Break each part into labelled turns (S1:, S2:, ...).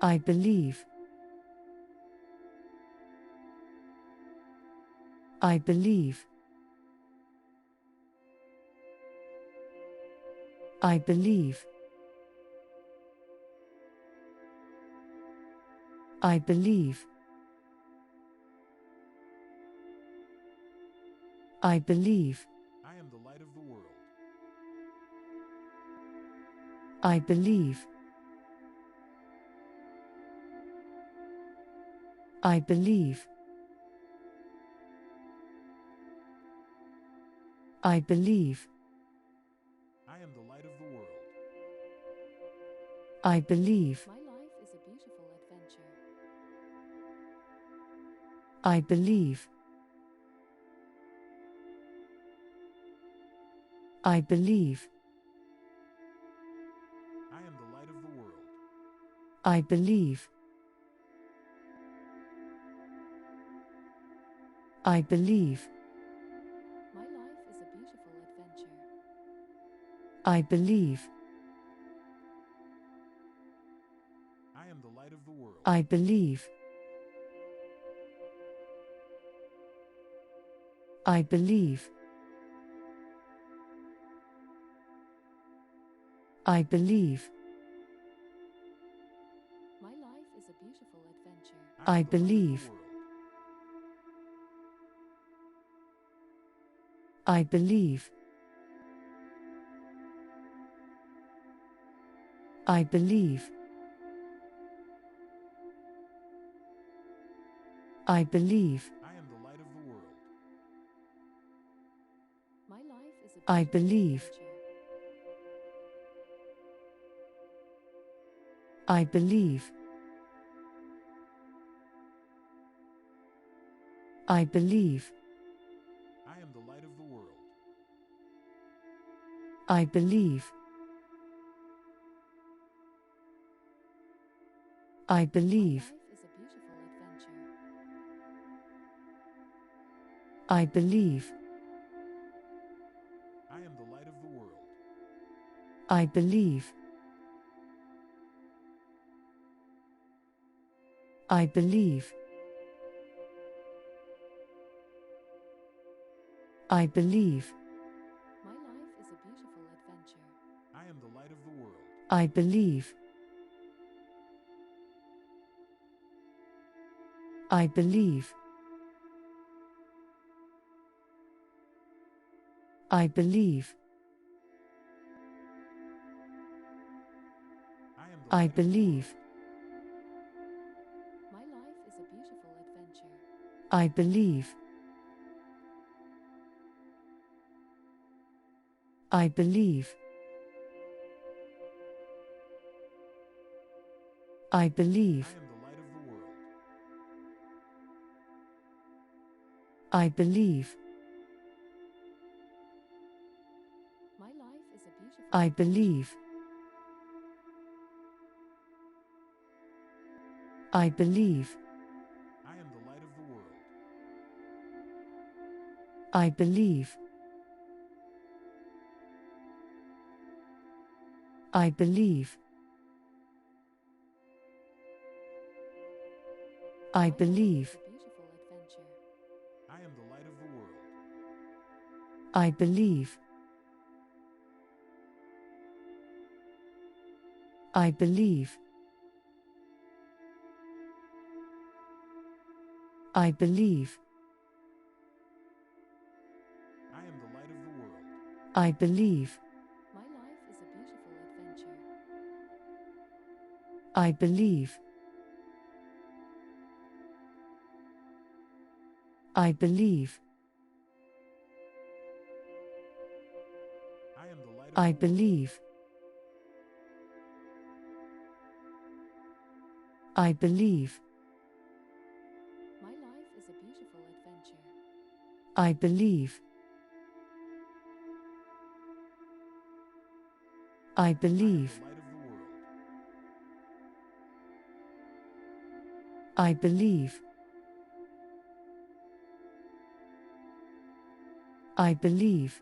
S1: I believe. I believe. I believe. I believe. I believe.
S2: I am the light of the world.
S1: I believe. I believe. I believe.
S2: I am the light of the world.
S1: I believe.
S3: My life is a beautiful adventure.
S1: I believe. I believe.
S2: I am the light of the world.
S1: I believe. I believe.
S3: My life is a beautiful adventure.
S1: I believe.
S2: I am the light of the world.
S1: I believe. I believe. I believe.
S3: My life is a beautiful adventure.
S1: I
S2: am the light of the
S1: believe.
S2: world.
S1: I believe. I believe. I believe.
S2: I am the light of the world.
S3: My life is a
S1: I
S3: beautiful
S1: believe.
S3: adventure.
S1: I believe. I believe.
S2: I am the light of the world.
S1: I believe. I
S3: My
S1: believe.
S3: life is a beautiful adventure.
S1: I believe.
S2: I am the light of the world.
S1: I believe. I believe. I believe.
S3: My life is a beautiful adventure.
S2: I am the light of the world.
S1: I believe. I believe. I believe.
S2: I am the
S1: I
S2: light of the
S1: believe.
S2: world.
S3: My life is a beautiful adventure.
S1: I believe. I believe. I
S2: I
S1: believe.
S2: am the light of the world.
S1: I believe.
S3: My life is a beautiful
S1: I
S3: adventure.
S1: believe. I believe.
S2: I am the light of the world.
S1: I believe. I believe. I
S3: My life
S1: believe.
S3: is a beautiful adventure.
S2: I am the light of the world.
S1: I believe. I believe. I believe.
S2: I am the light of the world.
S1: I believe.
S3: My life is a beautiful adventure.
S1: I believe. I believe.
S2: I am the light of
S1: I
S2: the world.
S1: believe. I believe.
S3: My life is a beautiful adventure.
S1: I believe. I
S2: I am
S1: believe.
S2: the light of the world.
S1: I believe. I believe.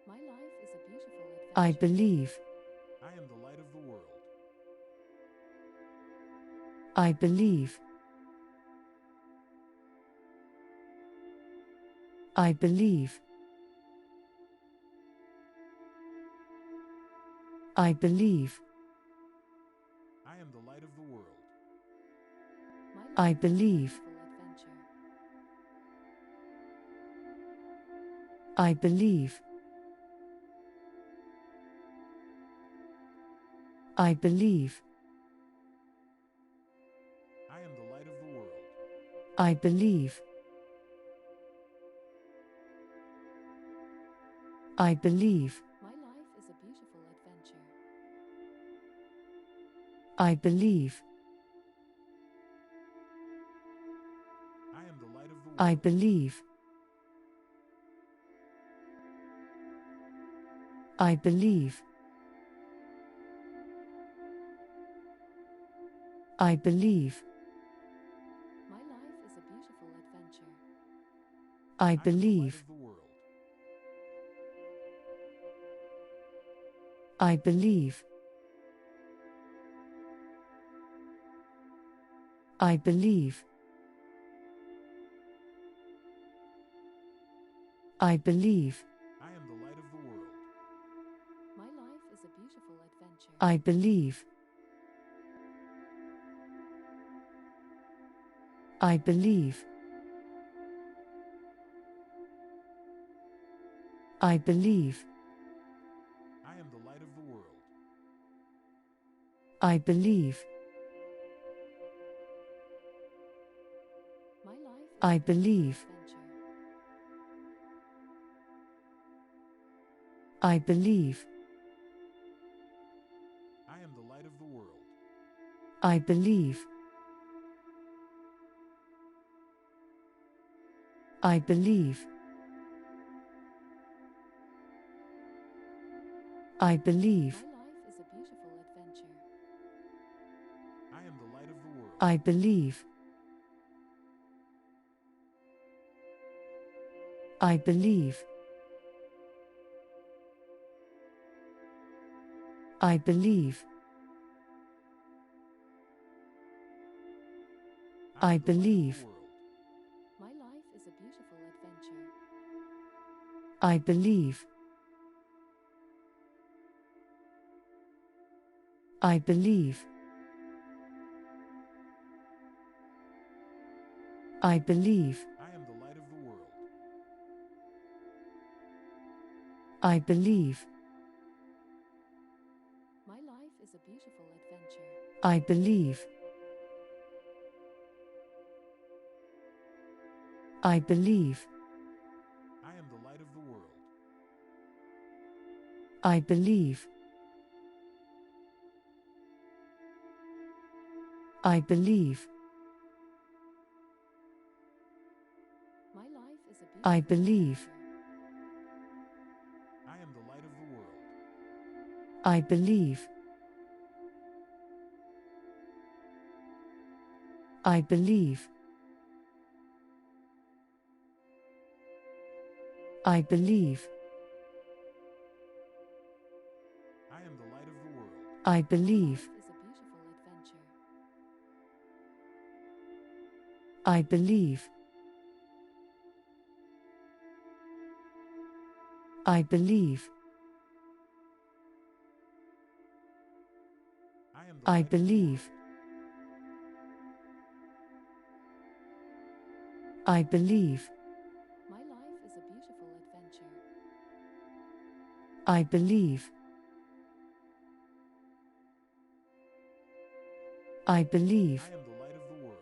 S3: My life is a beautiful adventure.
S1: I believe.
S2: I am the light of the world.
S1: I believe. I believe. I believe.
S2: I am the light of the world.
S3: My
S1: I
S3: life is a
S1: believe.
S3: beautiful adventure.
S1: I believe. I believe.
S2: I am the light of the world.
S1: I believe. I believe.
S3: My life is a beautiful adventure.
S1: I believe.
S2: I am the light of the world.
S1: I believe. I believe. I believe.
S3: My life is a beautiful adventure.
S1: I
S2: I am the light
S1: believe.
S2: of the world.
S1: I believe. I believe. I believe.
S2: I am the light of the world.
S3: My life is a beautiful adventure.
S1: I believe. I believe. I believe.
S2: I am the light of the world.
S1: I believe.
S3: My life is
S1: I
S3: a beautiful
S1: believe.
S3: adventure.
S1: I believe.
S2: I am the light of the world.
S1: I believe. I believe. I believe.
S3: My life is a beautiful adventure.
S2: I am the light of the world.
S1: I believe. I believe. I believe. I
S2: am the light of the
S1: believe.
S2: world.
S3: My life is a beautiful adventure.
S1: I believe. I believe. I believe.
S2: I am the light of the world.
S1: I believe.
S3: My life is a beautiful adventure.
S1: I believe. I believe.
S2: I am the light of the world.
S1: I believe. I believe.
S3: My life is a beautiful
S1: I believe.
S3: adventure.
S2: I am the light of the world.
S1: I believe. I believe. I believe.
S2: I am the light of the world.
S1: I
S3: My
S1: believe.
S3: life is a beautiful adventure.
S1: I believe. I believe.
S2: I am the
S1: I
S2: light of the
S1: believe.
S2: world.
S1: I believe.
S3: My life is a beautiful adventure.
S1: I believe. I believe.
S2: I am the light of the world.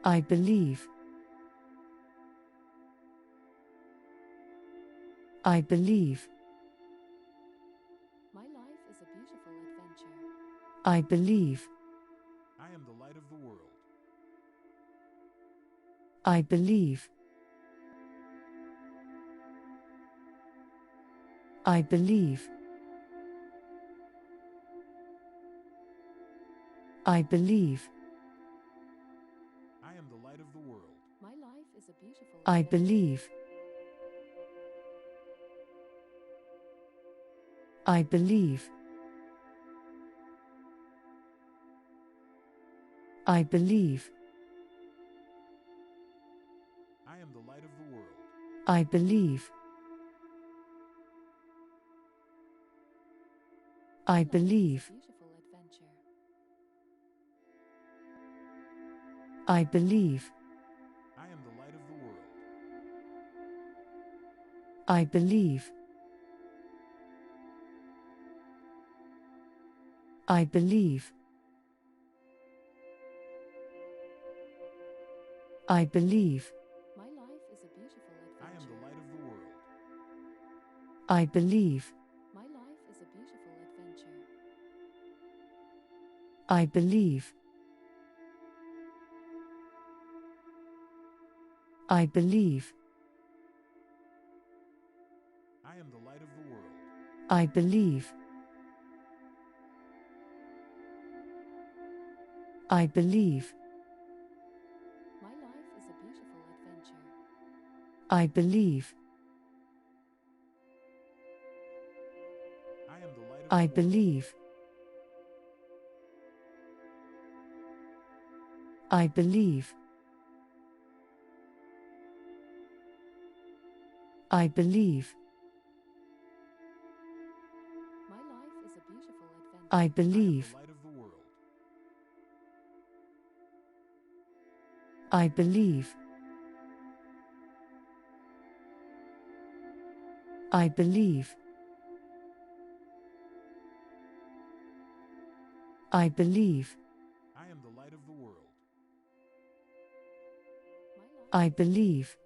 S1: I believe. I believe.
S3: My life is a beautiful adventure.
S1: I believe.
S2: I am the light of the world.
S1: I believe. I believe. I believe.
S2: I am the light of the world.
S3: My life is a beautiful
S1: I
S3: adventure.
S1: believe. I believe. I believe.
S2: I am the light of the world.
S1: I believe. I
S3: My life is a
S1: believe.
S3: beautiful adventure.
S1: I believe.
S2: I am the light of the world.
S1: I believe. I believe. I believe.
S3: My life is a beautiful
S2: I am the
S3: adventure.
S2: light of the world.
S1: I believe.
S3: My life is a beautiful adventure.
S1: I believe. I believe.
S2: I am the light of the world.
S1: I believe. I believe.
S3: My life is a beautiful adventure.
S1: I believe.
S2: I am the light of
S1: I
S2: the world.
S1: believe. I believe. I believe.
S3: My life is a beautiful adventure.
S1: I
S2: I am
S1: believe.
S2: the light of the world.
S1: I believe. I believe. I believe.
S2: I am the light of the world.
S3: My life
S1: I
S3: is a
S1: believe.